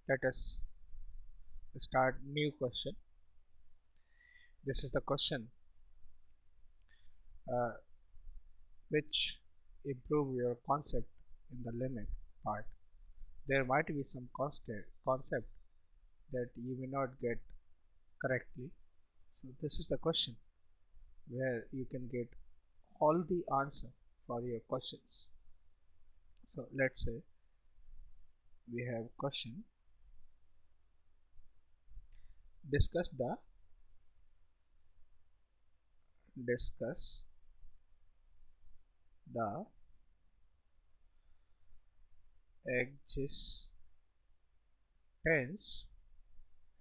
Let us start new question. This is the question uh, which improve your concept in the limit part. There might be some concept that you may not get correctly. So this is the question where you can get all the answer for your questions. So let's say we have question, discuss the discuss the existence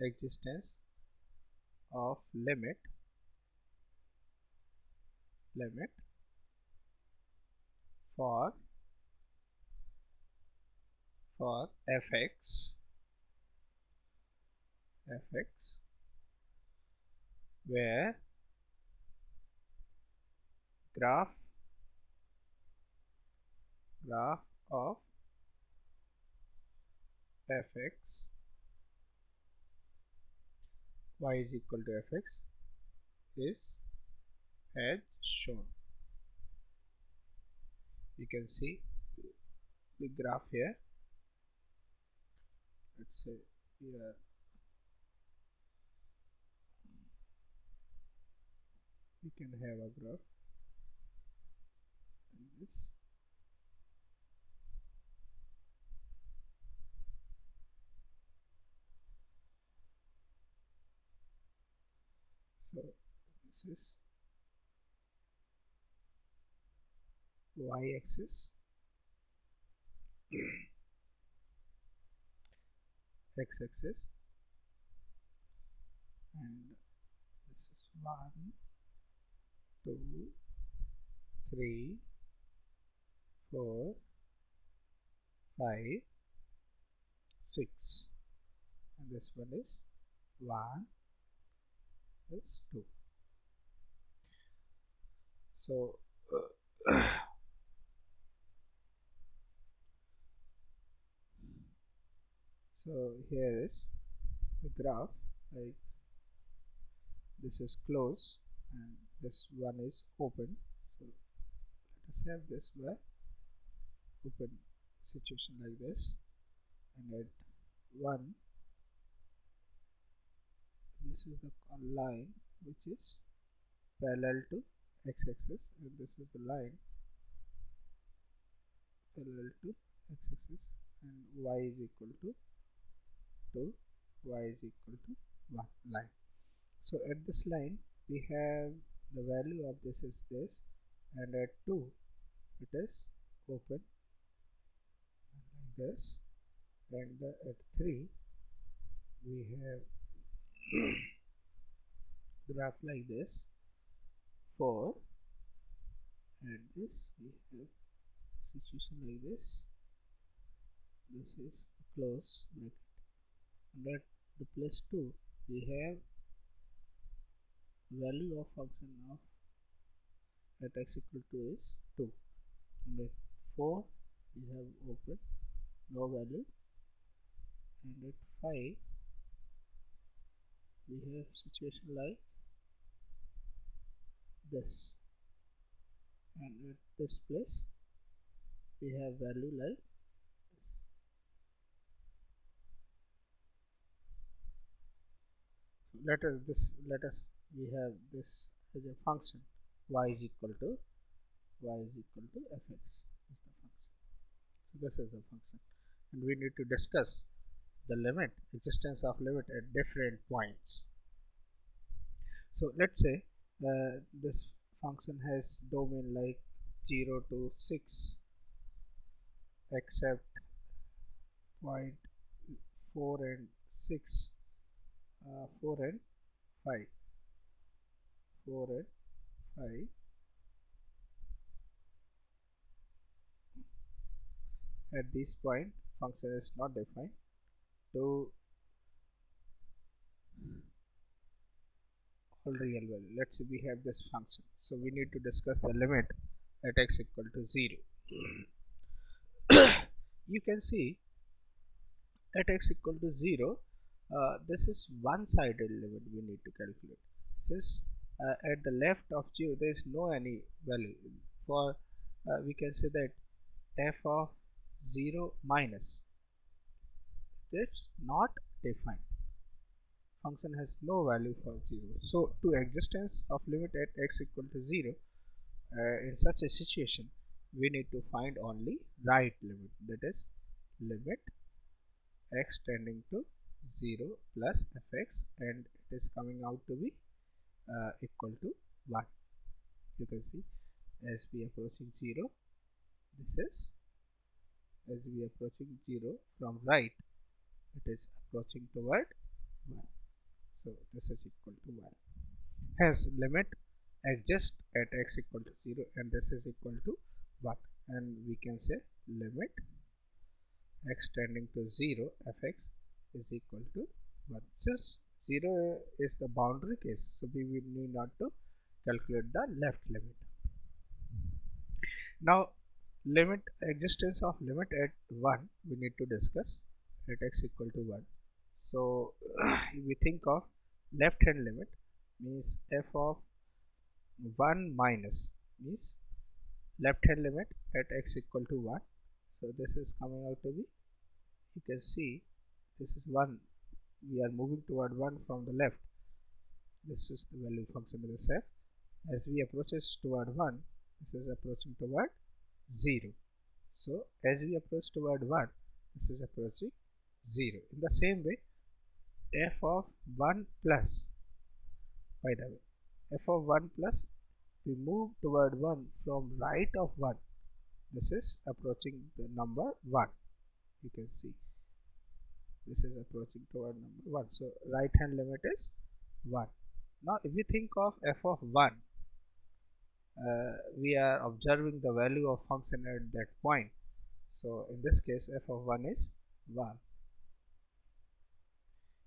existence of limit for fx where graph of fx y is equal to fx is as shown. You can see the graph here. Let's say here we can have a graph like this. So this is y-axis, x-axis, and this is 1, 2, 3, 4, 5, 6, and this one is 1, this 2. So so here is the graph, like this is closed and this one is open. So let us have this where open situation like this, and at 1 this is the line which is parallel to x-axis, and this is the line parallel to x-axis, and y is equal to 2, y is equal to 1 line. So at this line we have the value of this is this, and at 2 it is open like this, and at 3 we have graph like this, 4, and this we have situation like this. This is close bracket, and at the place 2 we have value of function of at x equal to is 2, and at 4 we have open no value, and at 5 we have situation like this, and at this place we have value like this. So let us we have this as a function, y is equal to fx is the function. So this is the function, and we need to discuss the limit, existence of limit at different points. So let's say this function has domain like 0 to 6 except point 4 and 6, 4 and 5, 4 and 5, at this point function is not defined to all real value. Let's say we have this function, so we need to discuss the limit at x equal to 0. You can see at x equal to 0, this is one-sided limit we need to calculate. Since at the left of 0 there is no any value for, we can say that f of 0 minus, it's not defined. Function has no value for 0. So to existence of limit at x equal to 0, in such a situation we need to find only right limit, that is limit x tending to 0 plus fx, and it is coming out to be equal to 1. You can see as we approaching 0, this is as we approaching 0 from right, it is approaching toward 1. So this is equal to 1. Hence limit exists at x equal to 0 and this is equal to 1, and we can say limit x tending to 0 fx is equal to 1. Since 0 is the boundary case, so we will need not to calculate the left limit. Now limit existence of limit at 1 we need to discuss at x equal to 1. So we think of left hand limit means f of 1 minus means left hand limit at x equal to 1. So this is coming out to be, you can see this is 1, we are moving toward 1 from the left, this is the value function of this f. As we approaches toward 1, this is approaching toward 0. So as we approach toward 1, this is approaching 0. In the same way, f of 1 plus, by the way, f of 1 plus, we move toward 1 from right of 1, this is approaching the number 1. You can see this is approaching toward number 1. So right hand limit is 1. Now if we think of f of 1, we are observing the value of function at that point. So in this case f of 1 is 1.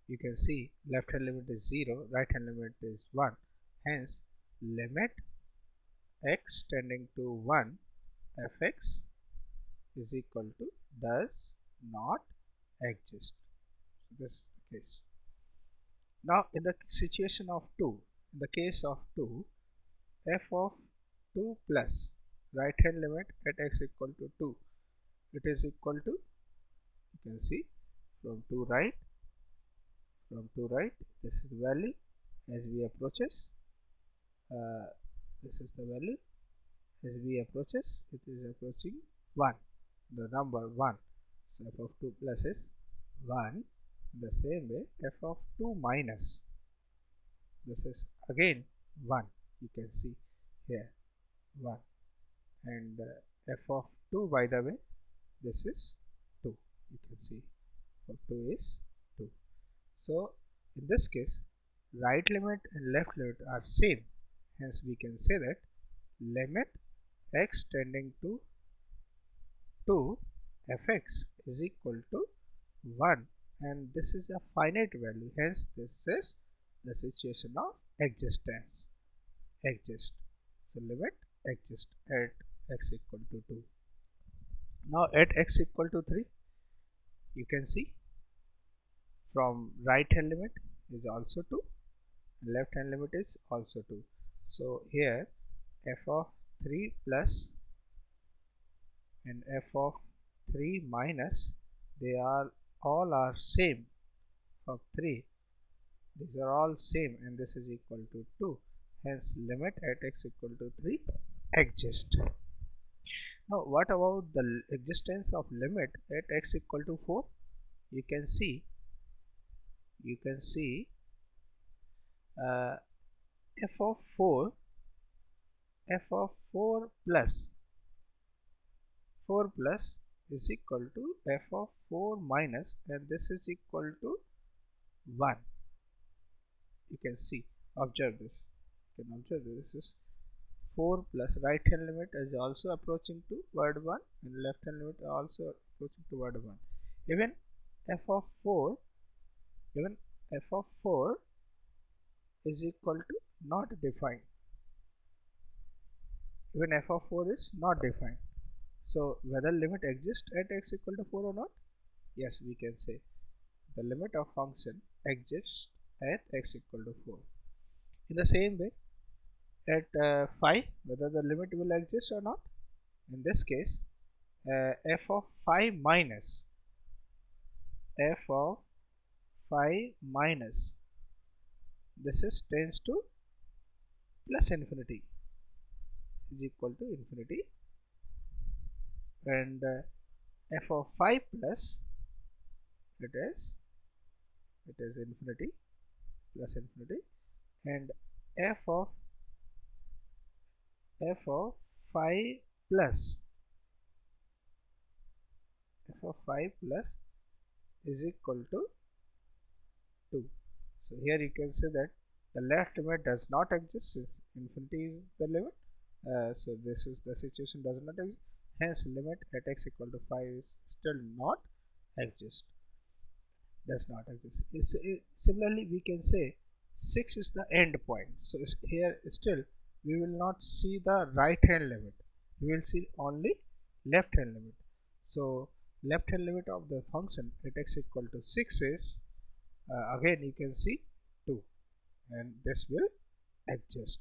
You can see left hand limit is 0, right hand limit is 1. Hence limit x tending to 1 fx is equal to does not exist. So this is the case. Now in the situation of 2, in the case of 2, f of 2 plus right hand limit at x equal to 2, it is equal to, you can see from 2 right, this is the value. As we approaches, this is the value. As we approaches, it is approaching 1, the number 1. So f of 2 plus is 1. In the same way, f of 2 minus, this is again 1. You can see here 1, and f of 2, by the way, this is 2. You can see f of 2 is 2. So in this case, right limit and left limit are same. Hence we can say that limit x tending to 2 fx is equal to 1, and this is a finite value. Hence this is the situation of existence, exist. So limit exist at x equal to 2. Now at x equal to 3, you can see from right hand limit is also 2, left hand limit is also 2. So here f of 3 plus and f of 3 minus, they are all are same. Of 3, these are all same, and this is equal to 2. Hence limit at x equal to 3 exist. Now what about the existence of limit at x equal to 4? You can see f of 4 plus 4 plus is equal to f of 4 minus, and this is equal to 1. You can see, observe this. You can observe this is 4 plus right hand limit is also approaching toward 1, and left hand limit also approaching toward 1. Even f of 4 is equal to not defined. Even f of 4 is not defined. So whether limit exists at x equal to 4 or not? Yes, we can say. the limit of function exists at x equal to 4. In the same way, at phi, whether the limit will exist or not. In this case, f of phi minus this is tends to plus infinity is equal to infinity, and f of phi plus it is infinity plus infinity, and f of phi plus is equal to 2. So here you can say that the left limit does not exist since infinity is the limit. So this is the situation does not exist. Hence limit at x equal to 5 is still not exist. Does not exist. Similarly, we can say 6 is the end point. So here still we will not see the right hand limit. We will see only left hand limit. So left hand limit of the function at x equal to 6 is again you can see 2, and this will adjust.